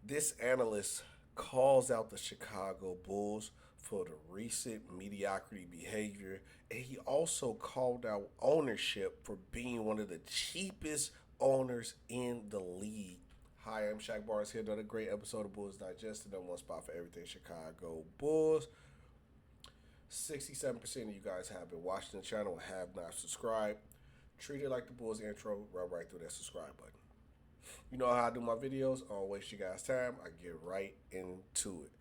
This analyst calls out the Chicago Bulls for the recent mediocrity behavior, and he also called out ownership for being one of the cheapest owners in the league. Hi, I'm Shaq Barnes here. Another great episode of Bulls Digest, number one spot for everything Chicago Bulls. 67% of you guys have been watching the channel and have not subscribed. Treat it like the Bulls intro, run right through that subscribe button. You know how I do my videos. I don't waste you guys' time. I get right into it.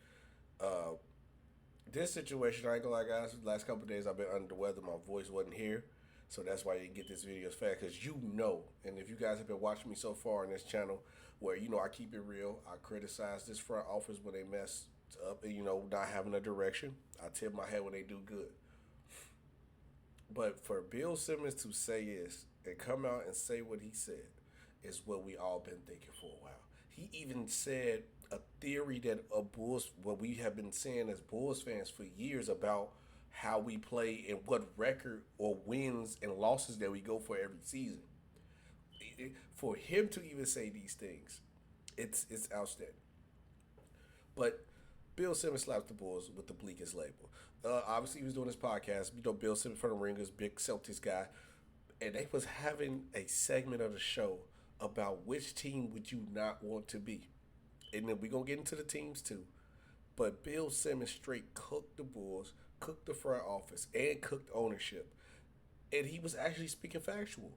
Uh, this situation, I ain't gonna lie, guys. The last couple of days I've been under the weather. My voice wasn't here. So that's why you didn't get this video as fast. Because you know, and if you guys have been watching me so far on this channel, where, I keep it real. I criticize this front office when they mess up, not having a direction. I tip my head when they do good. But for Bill Simmons to say this and come out and say what he said is what we all been thinking for a while. He even said a theory that what we have been saying as Bulls fans for years about how we play and what record or wins and losses that we go for every season. For him to even say these things, it's outstanding. But Bill Simmons slaps the Bulls with the bleakest label. Obviously, he was doing his podcast. Bill Simmons from the Ringers, big Celtics guy, and they was having a segment of the show about which team would you not want to be, and then we gonna get into the teams too. But Bill Simmons straight cooked the Bulls, cooked the front office, and cooked ownership, and he was actually speaking factual.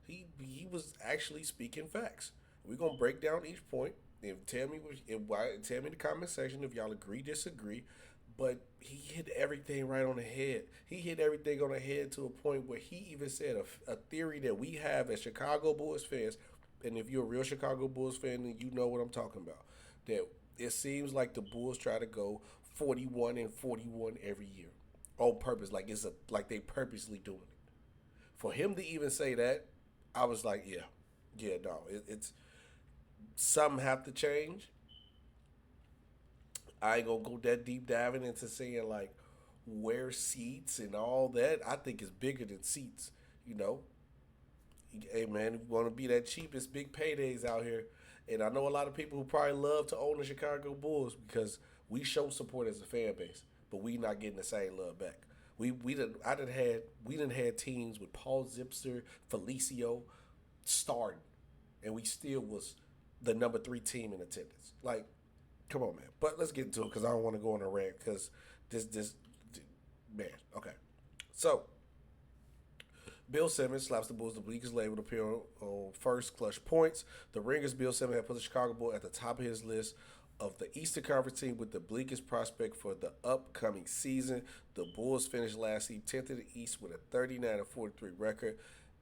He was actually speaking facts. We're gonna break down each point. And tell me in the comment section if y'all agree, disagree. But he hit everything right on the head. He hit everything on the head to a point where he even said a theory that we have as Chicago Bulls fans. And if you're a real Chicago Bulls fan, then you know what I'm talking about. That it seems like the Bulls try to go 41 and 41 every year on purpose, like they purposely doing it. For him to even say that, I was like, yeah, no, it's some have to change. I ain't gonna go that deep diving into saying like where seats and all that. I think it's bigger than seats. You know, hey man, if you want to be that cheapest, big paydays out here. And I know a lot of people who probably love to own the Chicago Bulls because we show support as a fan base, but we not getting the same love back. We didn't had teams with Paul Zipser, Felicio starting, and we still was the number three team in attendance. Like, come on, man. But let's get into it because I don't want to go on a rant because this man. Okay, so Bill Simmons slaps the Bulls the bleakest label to appear on first clutch points. The Ringers Bill Simmons had put the Chicago Bulls at the top of his list of the Eastern Conference team with the bleakest prospect for the upcoming season. The Bulls finished last season 10th in the East with a 39-43 record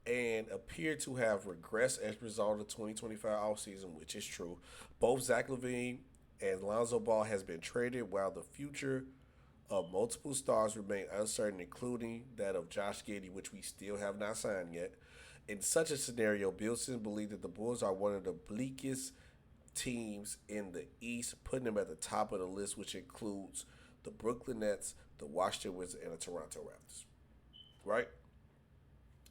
and appear to have regressed as a result of the 2025 offseason, which is true. Both Zach Lavine and Lonzo Ball has been traded, while the future of multiple stars remain uncertain, including that of Josh Giddey, which we still have not signed yet. In such a scenario, Bilson believed that the Bulls are one of the bleakest teams in the East, putting them at the top of the list, which includes the Brooklyn Nets, the Washington Wizards, and the Toronto Raptors. Right?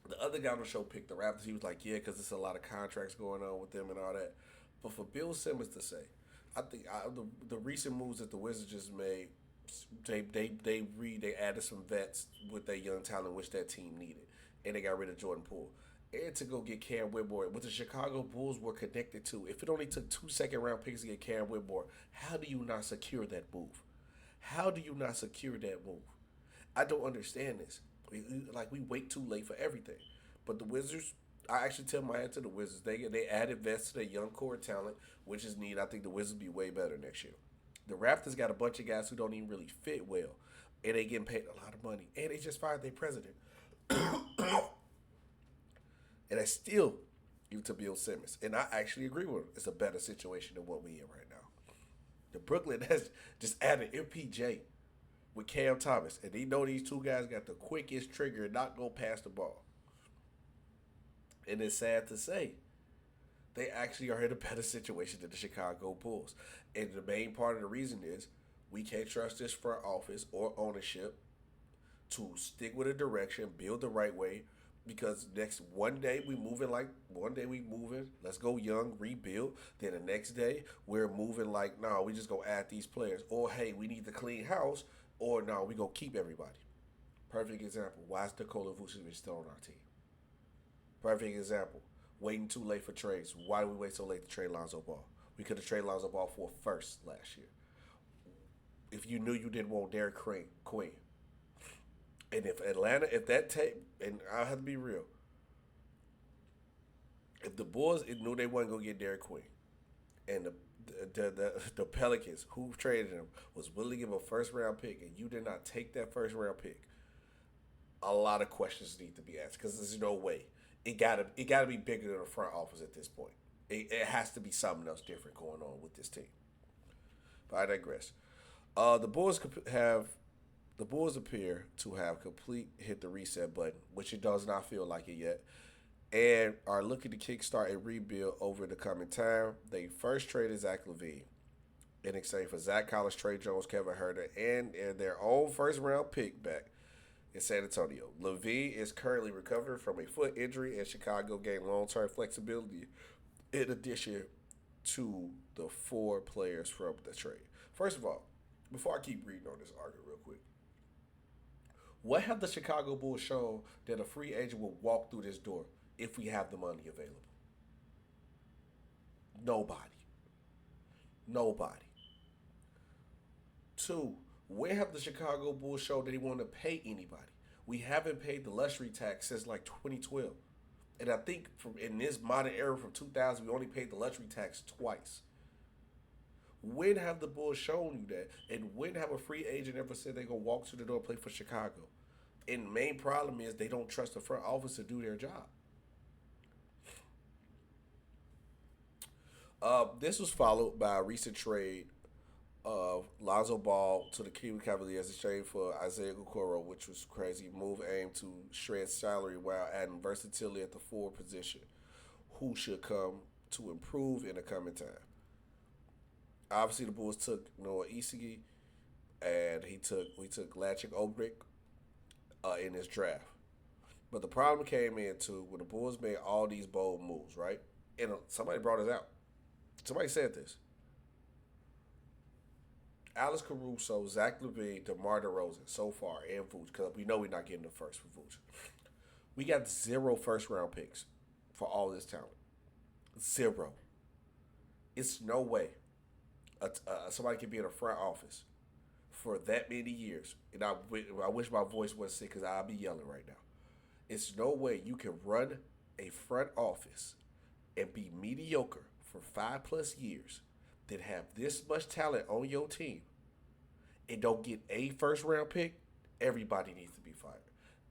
The other guy on the show picked the Raptors. He was like, yeah, because there's a lot of contracts going on with them and all that. But for Bill Simmons to say, I think the recent moves that the Wizards just made, they added some vets with their young talent, which that team needed, and they got rid of Jordan Poole. And to go get Cam Whitmore, what the Chicago Bulls were connected to. If it only took 2 second round picks to get Cam Whitmore, how do you not secure that move? How do you not secure that move? I don't understand this. Like we wait too late for everything. But the Wizards, I actually tell my hand to the Wizards. They added vets to their young core talent, which is neat. I think the Wizards be way better next year. The Raptors got a bunch of guys who don't even really fit well, and they getting paid a lot of money, and they just fired their president, and I still give to Bill Simmons, and I actually agree with him. It's a better situation than what we in right now. The Brooklyn has just added MPJ with Cam Thomas, and they know these two guys got the quickest trigger and not go past the ball. And it's sad to say, they actually are in a better situation than the Chicago Bulls. And the main part of the reason is we can't trust this front office or ownership to stick with a direction, build the right way, because next one day we moving, let's go young, rebuild. Then the next day we're moving like, no, we just go add these players. Or hey, we need to clean house, or no, we go keep everybody. Perfect example. Why is Nikola Vucevic still on our team? Perfect example. Waiting too late for trades. Why did we wait so late to trade Lonzo Ball? We could have traded Lonzo Ball for a first last year. If you knew you didn't want Derek Queen. And if Atlanta, if that tape, and I have to be real, if the Bulls knew they wasn't gonna get Derek Queen, and the Pelicans who traded him was willing to give a first round pick, and you did not take that first round pick, a lot of questions need to be asked because there's no way it gotta be bigger than the front office at this point. It has to be something else different going on with this team. But I digress. The Bulls have the Bulls appear to have complete hit the reset button, which it does not feel like it yet, and are looking to kickstart a rebuild over the coming time. They first traded Zach Lavine in exchange for Zach Collins, Trey Jones, Kevin Herter, and their own first round pick back in San Antonio. Lavine is currently recovering from a foot injury, and Chicago gained long term flexibility in addition to the four players from the trade. First of all, before I keep reading on this argument real quick, what have the Chicago Bulls shown that a free agent will walk through this door if we have the money available? Nobody. Nobody. Two, where have the Chicago Bulls shown that they want to pay anybody? We haven't paid the luxury tax since like 2012. And I think from in this modern era from 2000, we only paid the luxury tax twice. When have the Bulls shown you that? And when have a free agent ever said they're going to walk through the door and play for Chicago? And the main problem is they don't trust the front office to do their job. This was followed by a recent trade of Lonzo Ball to the Cleveland Cavaliers in exchange for Isaiah Okoro, which was crazy. Move aimed to shred salary while adding versatility at the forward position, who should come to improve in the coming time. Obviously, the Bulls took Noah Isigi, and we took Latchik Obrick in this draft. But the problem came into when the Bulls made all these bold moves, right? And somebody brought us out. Somebody said this. Alex Caruso, Zach Lavine, DeMar DeRozan so far, and Vooch, because we know we're not getting the first for Vooch. We got 0 first-round picks for all this talent. 0. It's no way somebody can be in a front office for that many years. And I wish my voice wasn't sick because I'll be yelling right now. It's no way you can run a front office and be mediocre for 5+ years, then have this much talent on your team and don't get a first round pick. Everybody needs to be fired.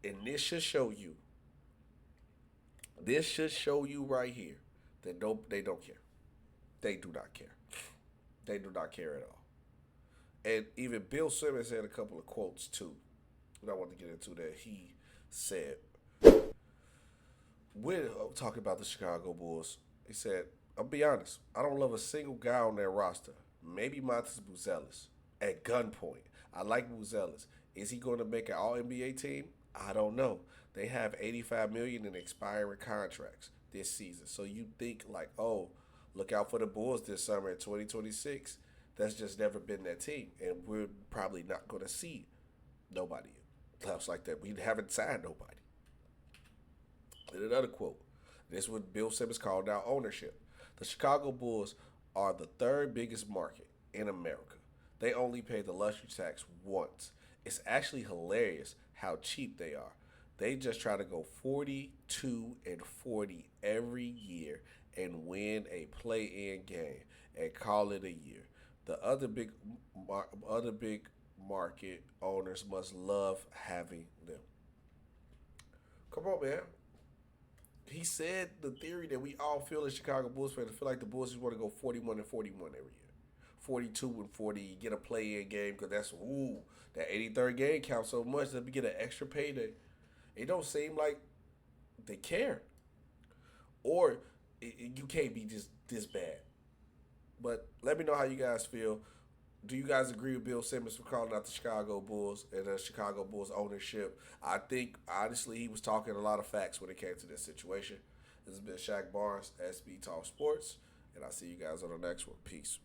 And this should show you right here that they don't care. They do not care. They do not care at all. And even Bill Simmons had a couple of quotes too that I want to get into that he said. When talking about the Chicago Bulls, he said, I'll be honest, I don't love a single guy on their roster. Maybe Montes Buzelis at gunpoint. I like Buzelis. Is he going to make an All-NBA team? I don't know. They have $85 million in expiring contracts this season. So you think like, oh, look out for the Bulls this summer in 2026. That's just never been that team. And we're probably not going to see nobody else like that. We haven't signed nobody. And another quote. This is what Bill Simmons called out ownership. The Chicago Bulls are the third biggest market in America. They only pay the luxury tax once. It's actually hilarious how cheap they are. They just try to go 42-40 every year and win a play-in game and call it a year. The other big market owners must love having them. Come on, man. He said the theory that we all feel as Chicago Bulls fans feel like the Bulls just want to go 41-41 every year. 42-40, get a play-in game because that's, that 83rd game counts so much that we get an extra payday. It don't seem like they care. Or you can't be just this bad. But let me know how you guys feel. Do you guys agree with Bill Simmons for calling out the Chicago Bulls and the Chicago Bulls ownership? I think honestly he was talking a lot of facts when it came to this situation. This has been Shaq Barnes, SB Talk Sports, and I'll see you guys on the next one. Peace.